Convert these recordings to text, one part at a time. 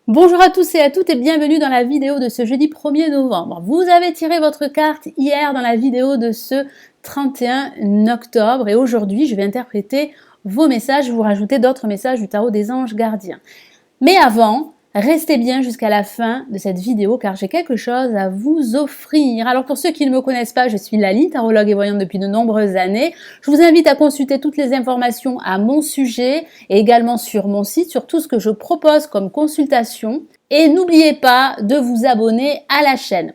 Bonjour à tous et à toutes et bienvenue dans la vidéo de ce jeudi 1er novembre. Vous avez tiré votre carte hier dans la vidéo de ce 31 octobre et aujourd'hui je vais interpréter vos messages, vous rajouter d'autres messages du tarot des anges gardiens. Mais avant, restez bien jusqu'à la fin de cette vidéo car j'ai quelque chose à vous offrir. Alors pour ceux qui ne me connaissent pas, je suis Lali, tarologue et voyante depuis de nombreuses années. Je vous invite à consulter toutes les informations à mon sujet et également sur mon site, sur tout ce que je propose comme consultation. Et n'oubliez pas de vous abonner à la chaîne.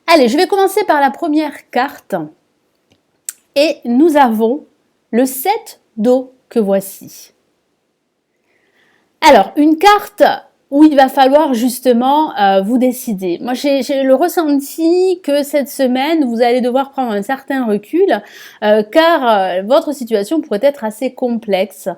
Allez, je vais commencer par la première carte. Et nous avons le 7 d'eau que voici. Alors, une carte où il va falloir justement vous décider. Moi, j'ai le ressenti que cette semaine, vous allez devoir prendre un certain recul car votre situation pourrait être assez complexe.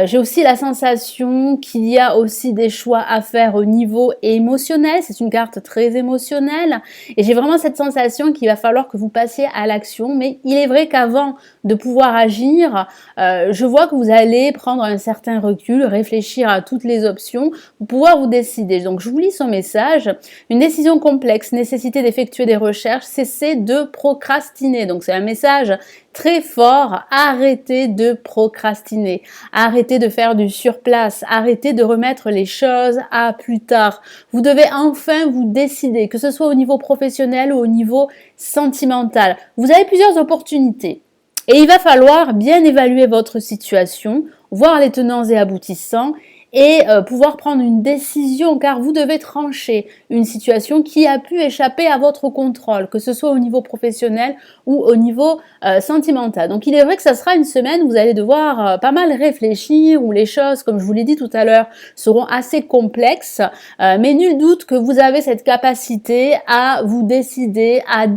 J'ai aussi la sensation qu'il y a aussi des choix à faire au niveau émotionnel. C'est une carte très émotionnelle et j'ai vraiment cette sensation qu'il va falloir que vous passiez à l'action. Mais il est vrai qu'avant de pouvoir agir, je vois que vous allez prendre un certain recul, réfléchir à toutes les options pour pouvoir vous décider. Donc je vous lis son message. Une décision complexe, nécessité d'effectuer des recherches, cessez de procrastiner. Donc c'est un message très fort. Arrêtez de procrastiner. Arrêtez de faire du surplace. Arrêtez de remettre les choses à plus tard. Vous devez enfin vous décider, que ce soit au niveau professionnel ou au niveau sentimental. Vous avez plusieurs opportunités. Et il va falloir bien évaluer votre situation, voir les tenants et aboutissants et pouvoir prendre une décision car vous devez trancher une situation qui a pu échapper à votre contrôle, que ce soit au niveau professionnel ou au niveau sentimental. Donc il est vrai que ça sera une semaine où vous allez devoir pas mal réfléchir, où les choses, comme je vous l'ai dit tout à l'heure, seront assez complexes, mais nul doute que vous avez cette capacité à vous décider, à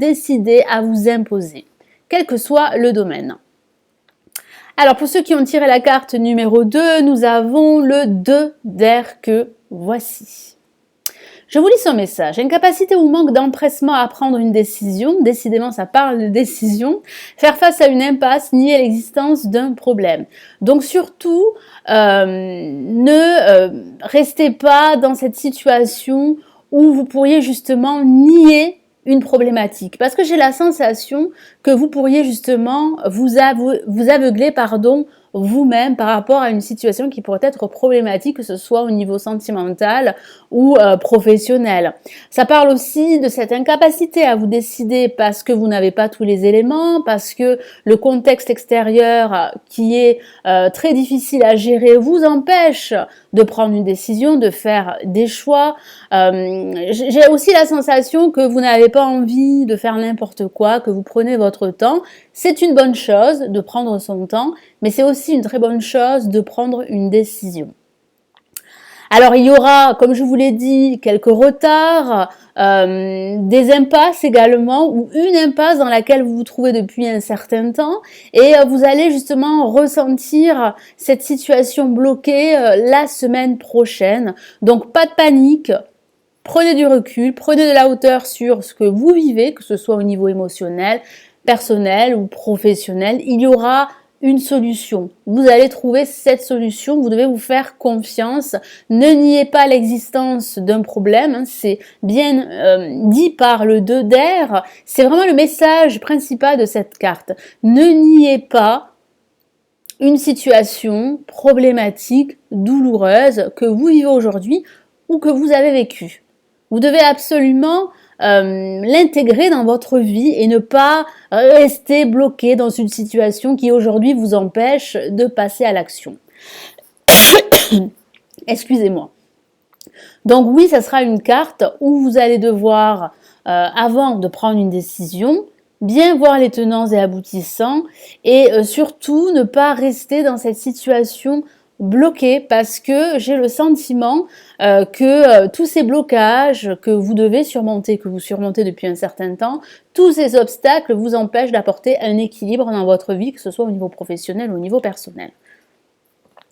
vous imposer, quel que soit le domaine. Alors pour ceux qui ont tiré la carte numéro 2, nous avons le 2 d'air que voici. Je vous lis son message. Incapacité ou manque d'empressement à prendre une décision, décidément ça parle de décision, faire face à une impasse, nier l'existence d'un problème. Donc surtout, ne restez pas dans cette situation où vous pourriez justement nier une problématique, parce que j'ai la sensation que vous pourriez justement vous aveugler vous-même par rapport à une situation qui pourrait être problématique, que ce soit au niveau sentimental ou professionnel. Ça parle aussi de cette incapacité à vous décider parce que vous n'avez pas tous les éléments, parce que le contexte extérieur qui est très difficile à gérer vous empêche de prendre une décision, de faire des choix. J'ai aussi la sensation que vous n'avez pas envie de faire n'importe quoi, que vous prenez votre temps. C'est une bonne chose de prendre son temps, mais c'est aussi une très bonne chose de prendre une décision. Alors il y aura, comme je vous l'ai dit, quelques retards, des impasses également, ou une impasse dans laquelle vous vous trouvez depuis un certain temps, et vous allez justement ressentir cette situation bloquée la semaine prochaine. Donc pas de panique, prenez du recul, prenez de la hauteur sur ce que vous vivez, que ce soit au niveau émotionnel, personnel ou professionnel. Il y aura une solution. Vous allez trouver cette solution, vous devez vous faire confiance. Ne niez pas l'existence d'un problème, c'est bien dit par le 2 d'air. C'est vraiment le message principal de cette carte. Ne niez pas une situation problématique, douloureuse que vous vivez aujourd'hui ou que vous avez vécue. Vous devez absolument l'intégrer dans votre vie et ne pas rester bloqué dans une situation qui aujourd'hui vous empêche de passer à l'action. Excusez-moi. Donc oui, ça sera une carte où vous allez devoir, avant de prendre une décision, bien voir les tenants et aboutissants et surtout ne pas rester dans cette situation bloqué parce que j'ai le sentiment que tous ces blocages que vous devez surmonter, que vous surmontez depuis un certain temps, tous ces obstacles vous empêchent d'apporter un équilibre dans votre vie, que ce soit au niveau professionnel ou au niveau personnel.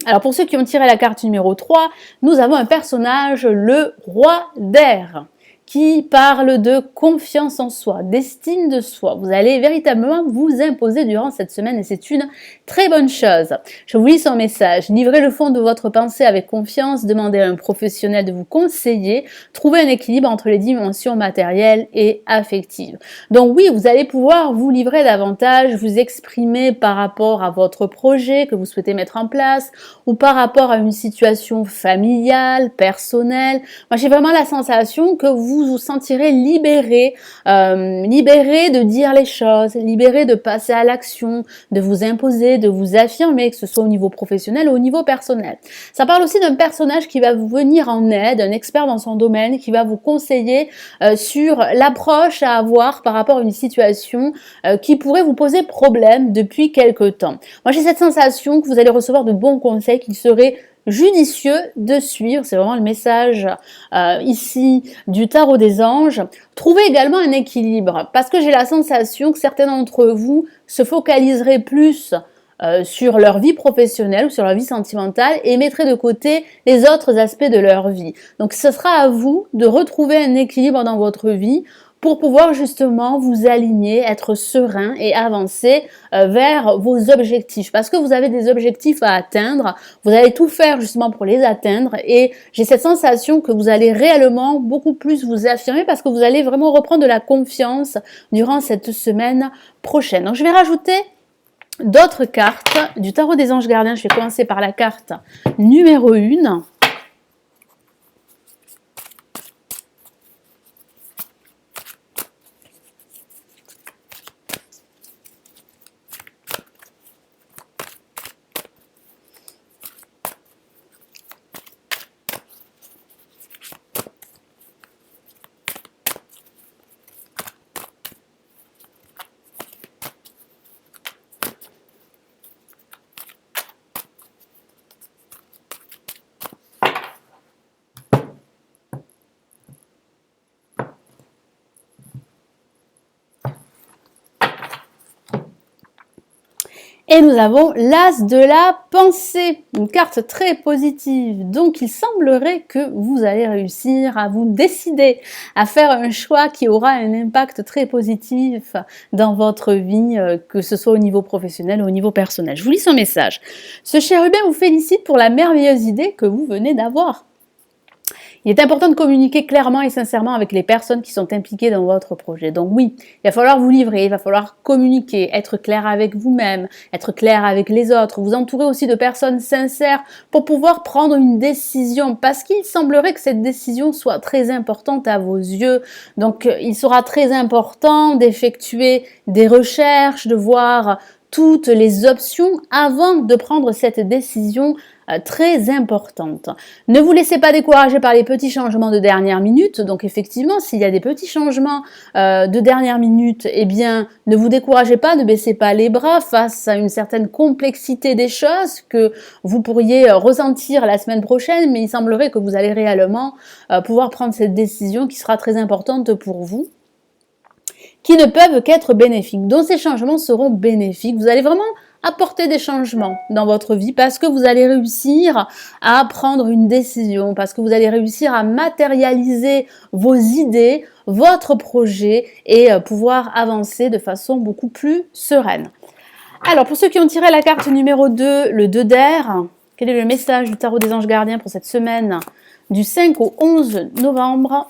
Alors pour ceux qui ont tiré la carte numéro 3, nous avons un personnage, le roi d'air, qui parle de confiance en soi, d'estime de soi. Vous allez véritablement vous imposer durant cette semaine et c'est une très bonne chose. Je vous lis son message. Livrez le fond de votre pensée avec confiance, demandez à un professionnel de vous conseiller, trouvez un équilibre entre les dimensions matérielles et affectives. Donc oui, vous allez pouvoir vous livrer davantage, vous exprimer par rapport à votre projet que vous souhaitez mettre en place ou par rapport à une situation familiale, personnelle. Moi, j'ai vraiment la sensation que vous vous sentirez libéré, libéré de dire les choses, libéré de passer à l'action, de vous imposer, de vous affirmer, que ce soit au niveau professionnel ou au niveau personnel. Ça parle aussi d'un personnage qui va vous venir en aide, un expert dans son domaine, qui va vous conseiller sur l'approche à avoir par rapport à une situation qui pourrait vous poser problème depuis quelque temps. Moi, j'ai cette sensation que vous allez recevoir de bons conseils qu'il serait judicieux de suivre, c'est vraiment le message ici du tarot des anges. Trouvez également un équilibre, parce que j'ai la sensation que certains d'entre vous se focaliseraient plus sur leur vie professionnelle ou sur leur vie sentimentale et mettraient de côté les autres aspects de leur vie. Donc ce sera à vous de retrouver un équilibre dans votre vie pour pouvoir justement vous aligner, être serein et avancer vers vos objectifs. Parce que vous avez des objectifs à atteindre, vous allez tout faire justement pour les atteindre et j'ai cette sensation que vous allez réellement beaucoup plus vous affirmer parce que vous allez vraiment reprendre de la confiance durant cette semaine prochaine. Donc je vais rajouter d'autres cartes du tarot des anges gardiens. Je vais commencer par la carte numéro 1. Et nous avons l'As de la pensée, une carte très positive. Donc il semblerait que vous allez réussir à vous décider à faire un choix qui aura un impact très positif dans votre vie, que ce soit au niveau professionnel ou au niveau personnel. Je vous lis son message. Ce chérubin vous félicite pour la merveilleuse idée que vous venez d'avoir. Il est important de communiquer clairement et sincèrement avec les personnes qui sont impliquées dans votre projet. Donc oui, il va falloir vous livrer, il va falloir communiquer, être clair avec vous-même, être clair avec les autres, vous entourer aussi de personnes sincères pour pouvoir prendre une décision parce qu'il semblerait que cette décision soit très importante à vos yeux. Donc il sera très important d'effectuer des recherches, de voir toutes les options avant de prendre cette décision très importante. Ne vous laissez pas décourager par les petits changements de dernière minute. Donc effectivement, s'il y a des petits changements de dernière minute, eh bien, ne vous découragez pas, ne baissez pas les bras face à une certaine complexité des choses que vous pourriez ressentir la semaine prochaine, mais il semblerait que vous allez réellement pouvoir prendre cette décision qui sera très importante pour vous, qui ne peuvent qu'être bénéfiques. Donc ces changements seront bénéfiques. Vous allez vraiment apporter des changements dans votre vie parce que vous allez réussir à prendre une décision, parce que vous allez réussir à matérialiser vos idées, votre projet et pouvoir avancer de façon beaucoup plus sereine. Alors pour ceux qui ont tiré la carte numéro 2, le 2 d'air, quel est le message du tarot des anges gardiens pour cette semaine du 5 au 11 novembre ?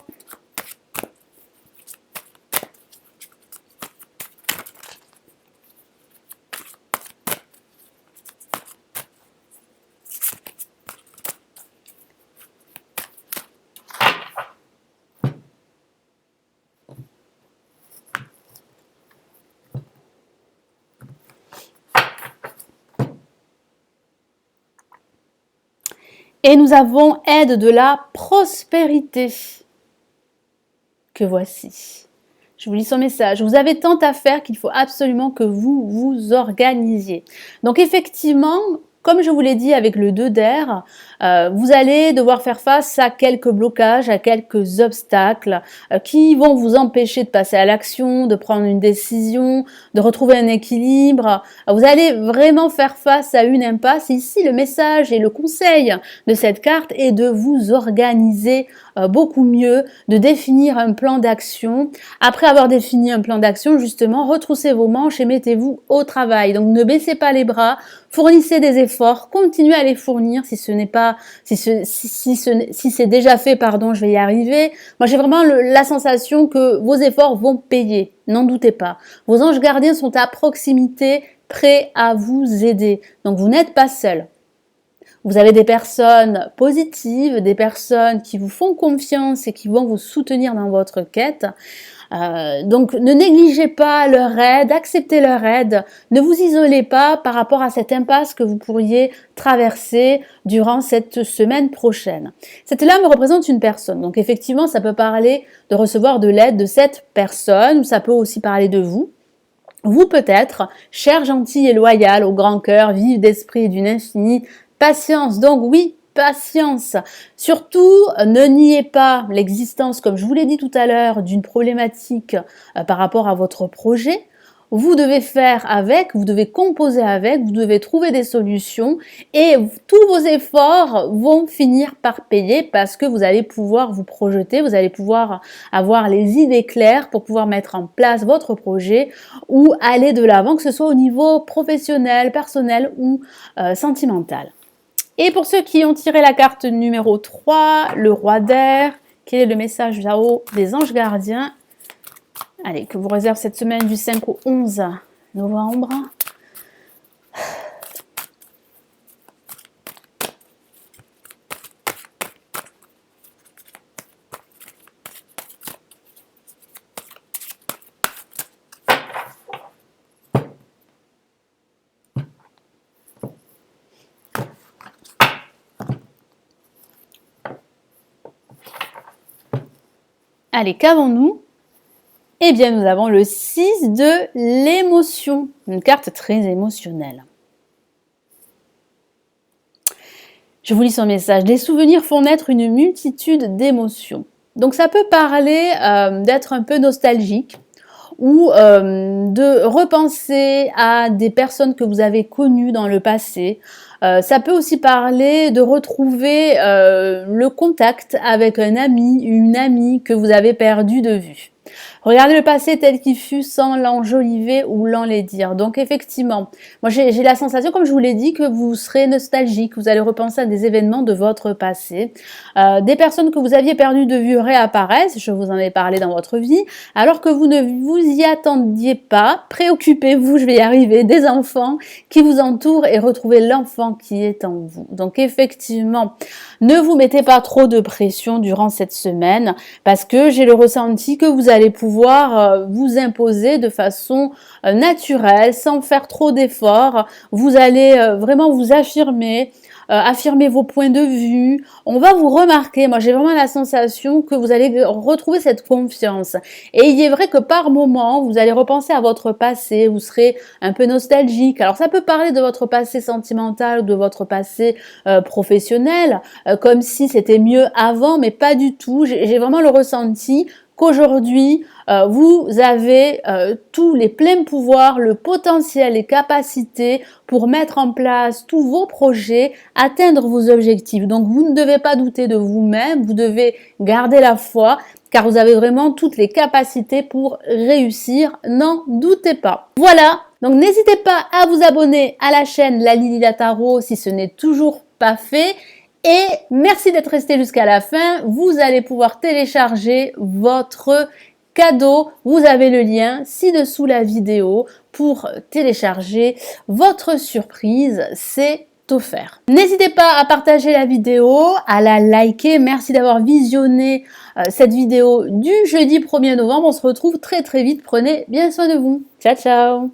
Et nous avons aide de la prospérité. Que voici. Je vous lis son message. Vous avez tant à faire qu'il faut absolument que vous vous organisiez. Donc effectivement, comme je vous l'ai dit avec le 2 d'air, vous allez devoir faire face à quelques blocages, à quelques obstacles qui vont vous empêcher de passer à l'action, de prendre une décision, de retrouver un équilibre. Vous allez vraiment faire face à une impasse. Ici, le message et le conseil de cette carte est de vous organiser beaucoup mieux, de définir un plan d'action. Après avoir défini un plan d'action, justement, retroussez vos manches et mettez-vous au travail. Donc ne baissez pas les bras, fournissez des efforts, continuez à les fournir si ce n'est pas, si c'est déjà fait, pardon, je vais y arriver. Moi j'ai vraiment la sensation que vos efforts vont payer, n'en doutez pas. Vos anges gardiens sont à proximité, prêts à vous aider. Donc vous n'êtes pas seul. Vous avez des personnes positives, des personnes qui vous font confiance et qui vont vous soutenir dans votre quête. Donc ne négligez pas leur aide, acceptez leur aide, ne vous isolez pas par rapport à cette impasse que vous pourriez traverser durant cette semaine prochaine. Cette lame représente une personne, donc effectivement ça peut parler de recevoir de l'aide de cette personne, ou ça peut aussi parler de vous. Vous peut-être, cher, gentil et loyal, au grand cœur, vif d'esprit et d'une infinie patience. Donc oui, patience. Surtout, ne niez pas l'existence, comme je vous l'ai dit tout à l'heure, d'une problématique par rapport à votre projet. Vous devez faire avec, vous devez composer avec, vous devez trouver des solutions et tous vos efforts vont finir par payer parce que vous allez pouvoir vous projeter, vous allez pouvoir avoir les idées claires pour pouvoir mettre en place votre projet ou aller de l'avant, que ce soit au niveau professionnel, personnel ou sentimental. Et pour ceux qui ont tiré la carte numéro 3, le roi d'air, quel est le message là-haut des anges gardiens? Allez, que vous réserve cette semaine du 5 au 11 novembre. Allez, qu'avons-nous? Eh bien, nous avons le 6 de l'émotion, une carte très émotionnelle. Je vous lis son message. Les souvenirs font naître une multitude d'émotions. Donc, ça peut parler d'être un peu nostalgique ou de repenser à des personnes que vous avez connues dans le passé. Ça peut aussi parler de retrouver le contact avec un ami, une amie que vous avez perdu de vue. Regardez le passé tel qu'il fut sans l'enjoliver ou l'enlaidir. Donc effectivement, moi j'ai la sensation, comme je vous l'ai dit, que vous serez nostalgique, vous allez repenser à des événements de votre passé. Des personnes que vous aviez perdues de vue réapparaissent, je vous en ai parlé dans votre vie, alors que vous ne vous y attendiez pas. Préoccupez-vous, je vais y arriver, des enfants qui vous entourent et retrouvez l'enfant qui est en vous. Donc effectivement, ne vous mettez pas trop de pression durant cette semaine parce que j'ai le ressenti que vous allez pouvoir vous imposer de façon naturelle, sans faire trop d'efforts. Vous allez vraiment vous affirmer, affirmer vos points de vue. On va vous remarquer. Moi, j'ai vraiment la sensation que vous allez retrouver cette confiance. Et il est vrai que par moment, vous allez repenser à votre passé. Vous serez un peu nostalgique. Alors, ça peut parler de votre passé sentimental ou de votre passé professionnel, comme si c'était mieux avant, mais pas du tout. J'ai vraiment le ressenti qu'aujourd'hui, vous avez tous les pleins pouvoirs, le potentiel, les capacités pour mettre en place tous vos projets, atteindre vos objectifs. Donc, vous ne devez pas douter de vous-même, vous devez garder la foi, car vous avez vraiment toutes les capacités pour réussir, n'en doutez pas. Voilà, donc n'hésitez pas à vous abonner à la chaîne La Lily Tarot si ce n'est toujours pas fait. Et merci d'être resté jusqu'à la fin. Vous allez pouvoir télécharger votre cadeau. Vous avez le lien ci-dessous la vidéo pour télécharger votre surprise. C'est offert. N'hésitez pas à partager la vidéo, à la liker. Merci d'avoir visionné cette vidéo du jeudi 1er novembre. On se retrouve très vite. Prenez bien soin de vous. Ciao, ciao!